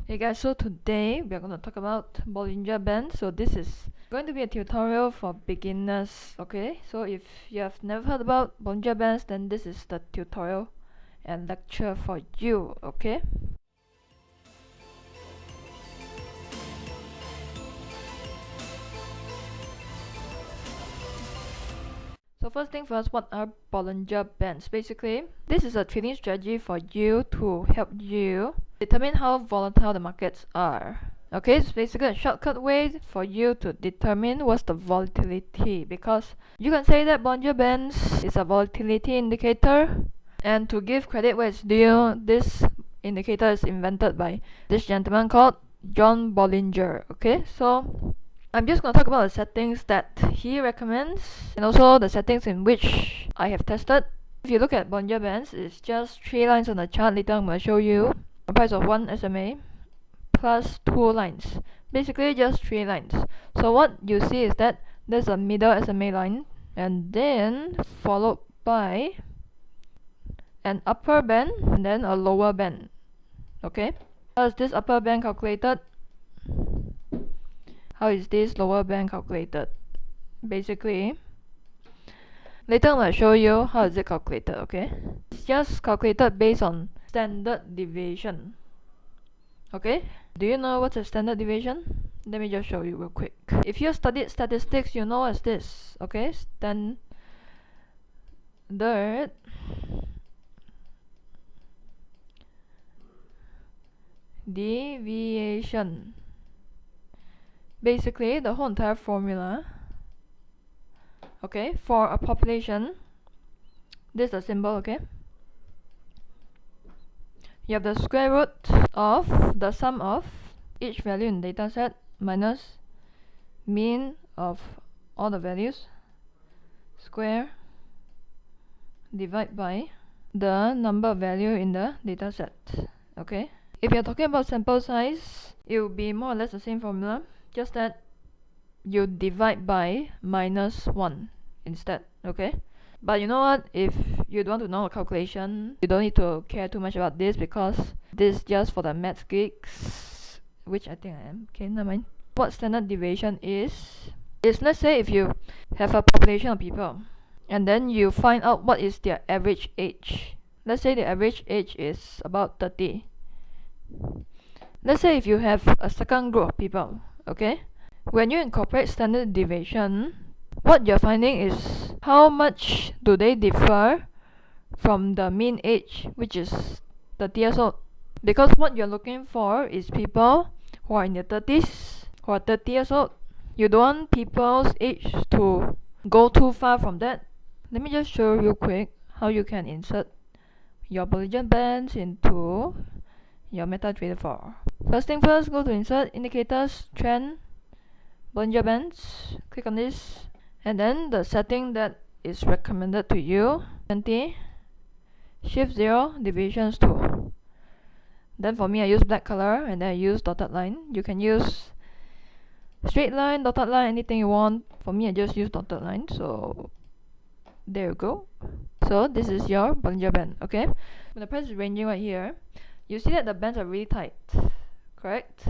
Hey guys, so today we are going to talk about Bollinger Band. So this is going to be a tutorial for beginners, okay? So if you have never heard about Bollinger Bands, then this is the tutorial and lecture for you, okay? So first thing first, what are Bollinger Bands? Basically, this is a trading strategy for you to help you determine how volatile the markets are. Okay, it's basically a shortcut way for you to determine what's the volatility, because you can say that Bollinger Bands is a volatility indicator, and to give credit where it's due, this indicator is invented by this gentleman called John Bollinger. Okay, so I'm just going to talk about the settings that he recommends and also the settings in which I have tested. If you look at Bollinger Bands, it's just 3 lines on the chart. Later I'm going to show you a price of 1 SMA plus 2 lines. Basically just 3 lines. So what you see is that there's a middle SMA line and then followed by an upper band and then a lower band. Okay? How is this upper band calculated? How is this lower band calculated? Basically, later I'm going to show you how is it calculated, okay? It's just calculated based on standard deviation. Okay? Do you know what's a standard deviation? Let me just show you real quick. If you studied statistics, you know what's this, okay? Standard deviation. Basically, the whole entire formula, okay, for a population, this is the symbol, okay? You have the square root of the sum of each value in the dataset minus mean of all the values, square, divide by the number of value in the dataset, okay? If you're talking about sample size, it will be more or less the same formula, just that you divide by minus 1 instead, okay? But you know what, if you don't want to know the calculation, you don't need to care too much about this, because this is just for the maths geeks, which I think I am. Okay, never mind. What standard deviation is let's say if you have a population of people and then you find out what is their average age. Let's say the average age is about 30. Let's say if you have a second group of people, okay? When you incorporate standard deviation, what you're finding is how much do they differ from the mean age, which is 30 years old. Because what you're looking for is people who are in their 30s, who are 30 years old. You don't want people's age to go too far from that. Let me just show you quick how you can insert your Bollinger Bands into your MetaTrader 4. First thing first, go to Insert, Indicators, Trend, Bollinger Bands. Click on this. And then the setting that is recommended to you, 20, Shift 0, Deviations 2. Then for me, I use black color and then I use dotted line. You can use straight line, dotted line, anything you want. For me, I just use dotted line. So there you go. So this is your Bollinger Band, okay? When the price is ranging right here, you see that the bands are really tight, correct?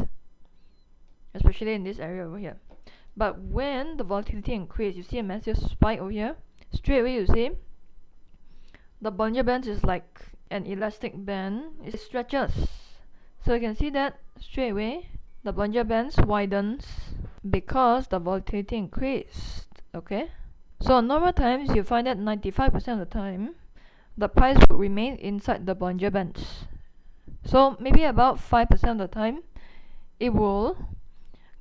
Especially in this area over here. But when the volatility increases, you see a massive spike over here. Straight away, you see the Bollinger Band is like an elastic band. It stretches. So you can see that straight away the Bollinger Bands widens because the volatility increased. Okay? So on normal times, you find that 95% of the time the price will remain inside the Bollinger Bands. So maybe about 5% of the time it will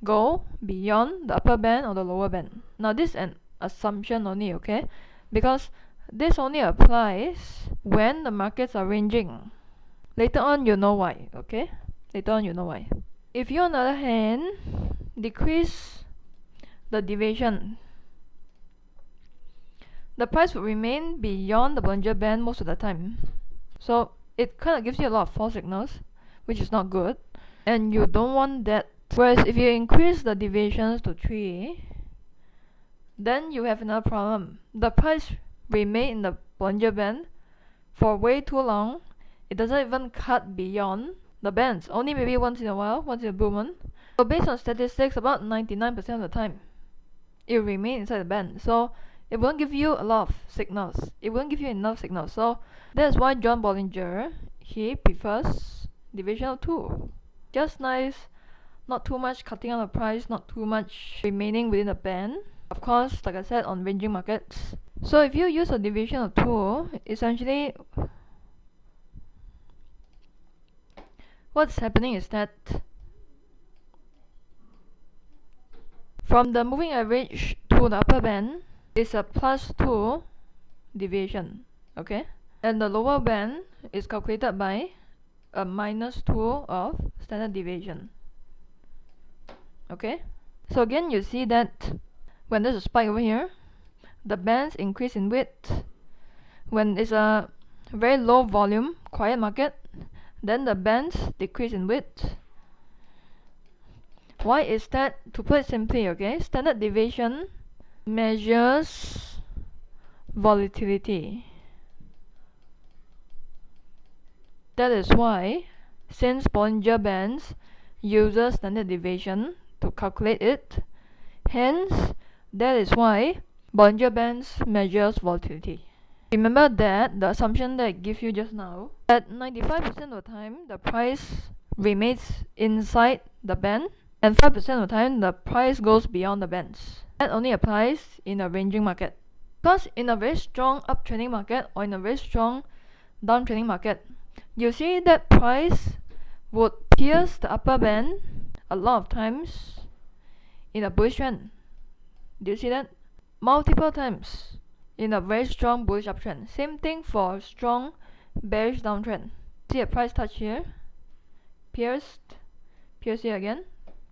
go beyond the upper band or the lower band. Now this is an assumption only, okay? Because this only applies when the markets are ranging. Later on you know why, okay? Later on you know why. If you on the other hand decrease the deviation, the price will remain beyond the Bollinger Band most of the time. So it kind of gives you a lot of false signals, which is not good, and you don't want that. Whereas if you increase the deviations to 3, then you have another problem. The price remain in the Bollinger Band for way too long. It doesn't even cut beyond the bands, only maybe once in a while, once in a blue moon. So based on statistics, about 99% of the time, it will remain inside the band. So it won't give you a lot of signals. It won't give you enough signals. So that's why John Bollinger, he prefers divisional tool. Just nice, not too much cutting out the price, not too much remaining within the band. Of course, like I said, on ranging markets. So if you use a divisional tool, essentially what's happening is that from the moving average to the upper band is a +2 deviation, okay? And the lower band is calculated by a -2 of standard deviation, okay? So again, you see that when there's a spike over here, the bands increase in width. When it's a very low volume, quiet market, then the bands decrease in width. Why is that? To put it simply, okay, standard deviation measures volatility. That is why, since Bollinger Bands uses standard deviation to calculate it, hence that is why Bollinger Bands measures volatility. Remember that the assumption that I give you just now, that 95% of the time the price remains inside the band, and 5% of the time the price goes beyond the bands. That only applies in a ranging market. Because in a very strong uptrending market or in a very strong downtrending market, you see that price would pierce the upper band a lot of times in a bullish trend. Do you see that? Multiple times in a very strong bullish uptrend. Same thing for strong bearish downtrend. See a price touch here, pierce here again,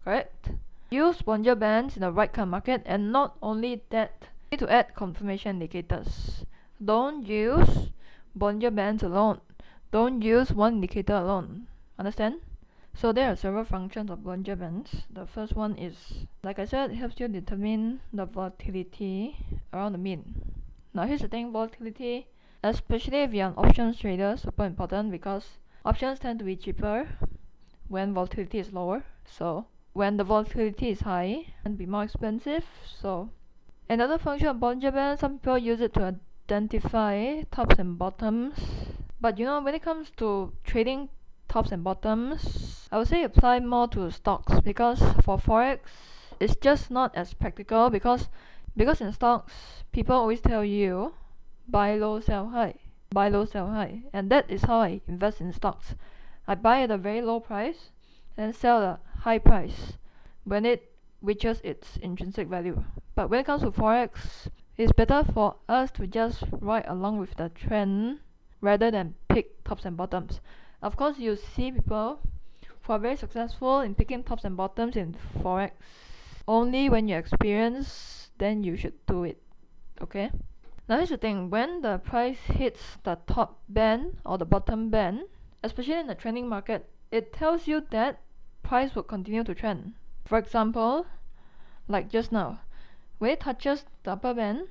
correct? Use Bollinger Bands in the right kind of market, and not only that, you need to add confirmation indicators. Don't use Bollinger Bands alone. Don't use one indicator alone. Understand? So there are several functions of Bollinger Bands. The first one is, like I said, it helps you determine the volatility around the mean. Now here's the thing, volatility, especially if you're an options trader, super important, because options tend to be cheaper when volatility is lower. So when the volatility is high, it can be more expensive. So another function of Bollinger Band, some people use it to identify tops and bottoms. But you know, when it comes to trading tops and bottoms, I would say apply more to stocks, because for Forex, it's just not as practical, because in stocks, people always tell you buy low, sell high, buy low, sell high, and that is how I invest in stocks. I buy at a very low price and sell at a high price when it reaches its intrinsic value. But when it comes to Forex, it's better for us to just ride along with the trend rather than pick tops and bottoms. Of course, you see people who are very successful in picking tops and bottoms in Forex. Only when you experience, then you should do it, okay? Now here's the thing, when the price hits the top band or the bottom band, especially in the trending market, it tells you that price will continue to trend. For example, like just now, when it touches the upper band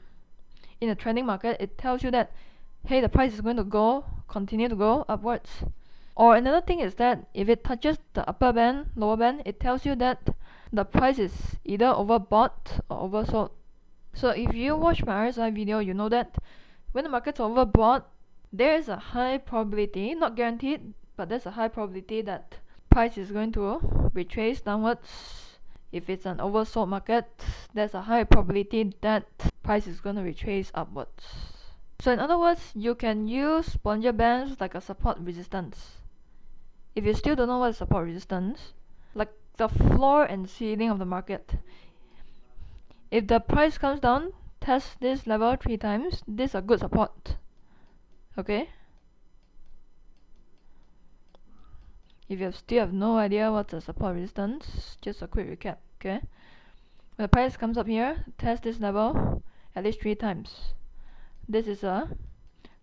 in a trending market, it tells you that, hey, the price is going to continue to go upwards. Or another thing is that if it touches the upper band, lower band, it tells you that the price is either overbought or oversold. So if you watch my RSI video, you know that when the market's overbought, there is a high probability, not guaranteed, but there's a high probability that price is going to retrace downwards. If it's an oversold market, there's a high probability that price is going to retrace upwards. So in other words, you can use Bollinger Bands like a support resistance. If you still don't know what is support resistance, like the floor and ceiling of the market. If the price comes down, test this level 3 times, this is a good support. Okay? If you still have no idea what's a support resistance, just a quick recap, okay? When the price comes up here, test this level at least 3 times. This is a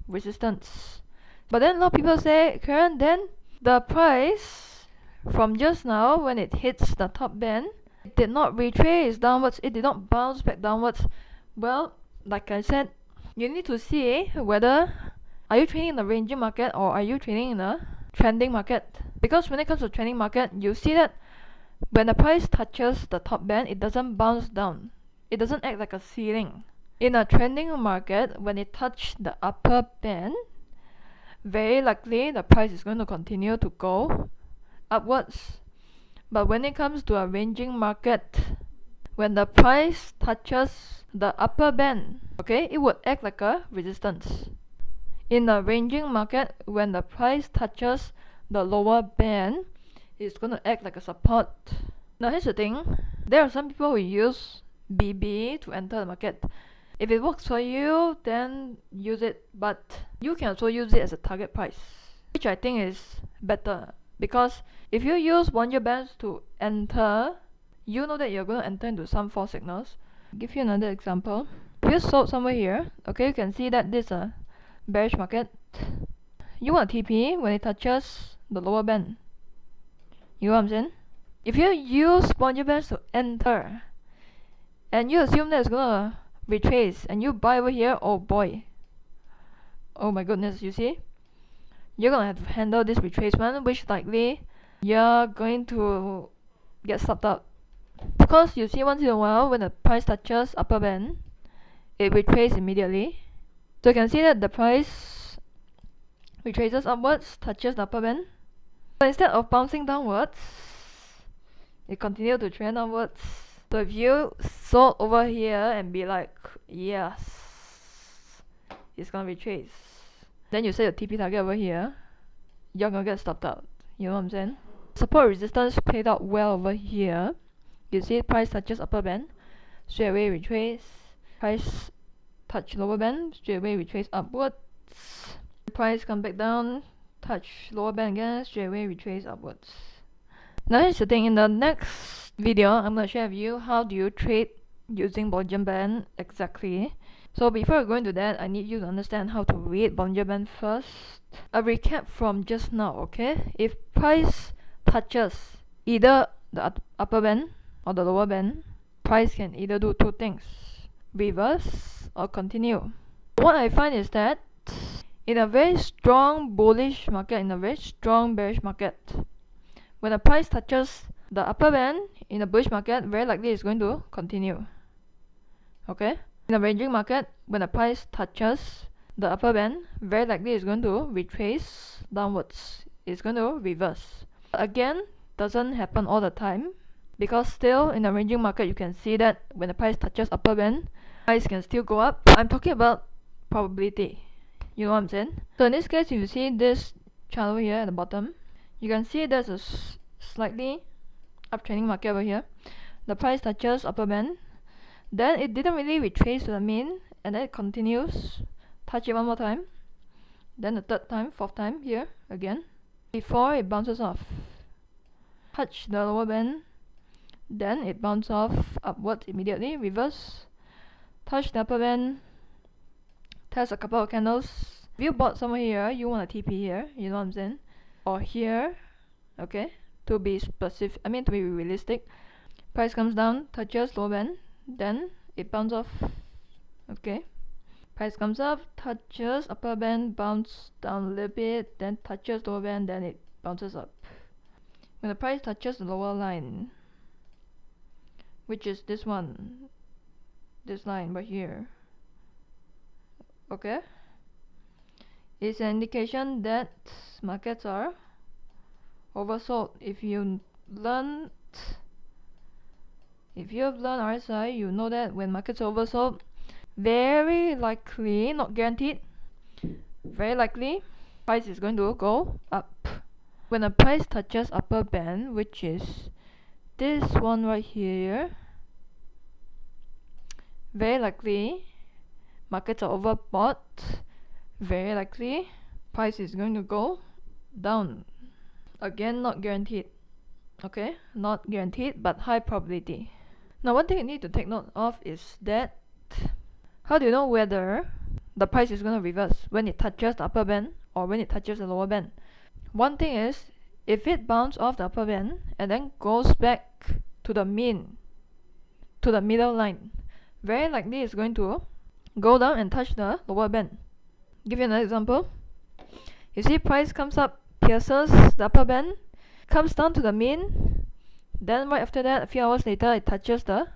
resistance. But then a lot of people say, Karen, then the price from just now, when it hits the top band, it did not retrace downwards, it did not bounce back downwards. Well, like I said, you need to see whether are you trading in a ranging market or are you trading in a trending market. Because when it comes to trending market, you see that when the price touches the top band, it doesn't bounce down. It doesn't act like a ceiling. In a trending market, when it touches the upper band, very likely the price is going to continue to go upwards. But when it comes to a ranging market, when the price touches the upper band, okay, it would act like a resistance. In a ranging market, when the price touches the lower band, it's going to act like a support. Now here's the thing, there are some people who use BB to enter the market. If it works for you, then use it, but you can also use it as a target price, which I think is better, because if you use Bollinger Bands to enter, you know that you're going to enter into some false signals. I'll give you another example. If you sold somewhere here, okay, you can see that this is a bearish market. You want a TP when it touches the lower band. You know what I'm saying? If you use Bollinger Bands to enter, and you assume that it's gonna retrace, and you buy over here, oh boy, oh my goodness, you see? You're gonna have to handle this retracement, which likely you're going to get stopped out. Because you see, once in a while, when the price touches upper band, it retraces immediately. So you can see that the price retraces upwards, touches the upper band. So instead of bouncing downwards, it continues to trend upwards. So if you sold over here and be like, yes, it's gonna retrace, then you set your TP target over here, you're gonna get stopped out. You know what I'm saying? Support resistance played out well over here. You see price touches upper band, straight away retrace. Price touch lower band, straight away retrace upwards. Price come back down, touch lower band again, straight away retrace upwards. Now here's the thing, in the next video, I'm going to share with you how do you trade using Bollinger Band exactly. So before I go into that, I need you to understand how to read Bollinger Band first. A recap from just now, okay? If price touches either the upper band or the lower band, price can either do two things: reverse or continue. What I find is that in a very strong bullish market, in a very strong bearish market, when the price touches the upper band in a bullish market, very likely it's going to continue. Okay? In a ranging market, when the price touches the upper band, very likely it's going to retrace downwards. It's going to reverse. Again, doesn't happen all the time, because still in a ranging market you can see that when the price touches upper band, price can still go up. I'm talking about probability. You know what I'm saying? So in this case, if you see this channel here at the bottom, you can see there's a slightly uptrending market over here. The price touches upper band, then it didn't really retrace to the mean, and then it continues, touch it one more time, then the third time, fourth time here again, before it bounces off. Touch the lower band, then it bounces off upwards immediately, reverse, touch the upper band, test a couple of candles. If you bought somewhere here, you want a TP here, you know what I'm saying? Or here, okay, to be specific, I mean to be realistic. Price comes down, touches lower band, then it bounces off. Okay, price comes up, touches upper band, bounce down a little bit, then touches lower band, then it bounces up. When the price touches the lower line, which is this one, this line right here, okay, it's an indication that markets are oversold. If you've learned RSI, you know that when markets are oversold, very likely, not guaranteed, very likely, price is going to go up. When a price touches upper band, which is this one right here, very likely markets are overbought. Very likely price is going to go down. Again, not guaranteed. Okay, not guaranteed, but high probability. Now one thing you need to take note of is that, how do you know whether the price is going to reverse? When it touches the upper band or when it touches the lower band? One thing is, if it bounces off the upper band and then goes back to the mean, to the middle line, very likely it's going to go down and touch the lower band. Give you another example. You see price comes up, pierces the upper band, comes down to the mean, then right after that, a few hours later, it touches the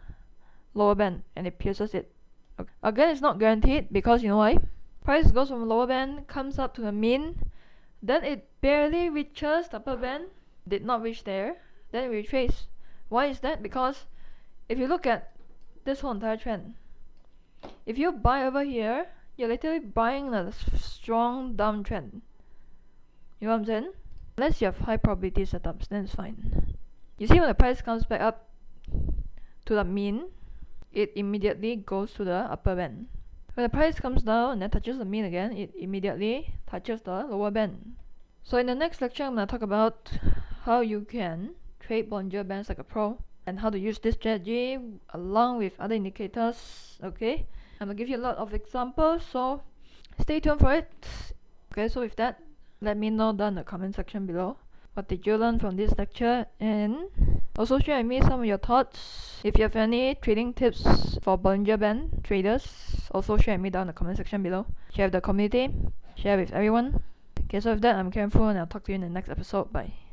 lower band and it pierces it. Okay. Again, it's not guaranteed because you know why? Price goes from lower band, comes up to the mean, then it barely reaches the upper band, did not reach there, then it retraces. Why is that? Because if you look at this whole entire trend, if you buy over here, you're literally buying a strong downtrend. You know what I'm saying? Unless you have high probability setups, then it's fine. You see when the price comes back up to the mean, it immediately goes to the upper band. When the price comes down and then touches the mean again, it immediately touches the lower band. So in the next lecture, I'm going to talk about how you can trade Bollinger Bands like a pro and how to use this strategy along with other indicators. Okay, I'm going to give you a lot of examples, so stay tuned for it. Okay, so with that, let me know down in the comment section below. What did you learn from this lecture? And also share with me some of your thoughts. If you have any trading tips for Bollinger Band traders, also share with me down in the comment section below. Share with the community, share with everyone. Okay, so with that, I'm Karen Fu and I'll talk to you in the next episode. Bye.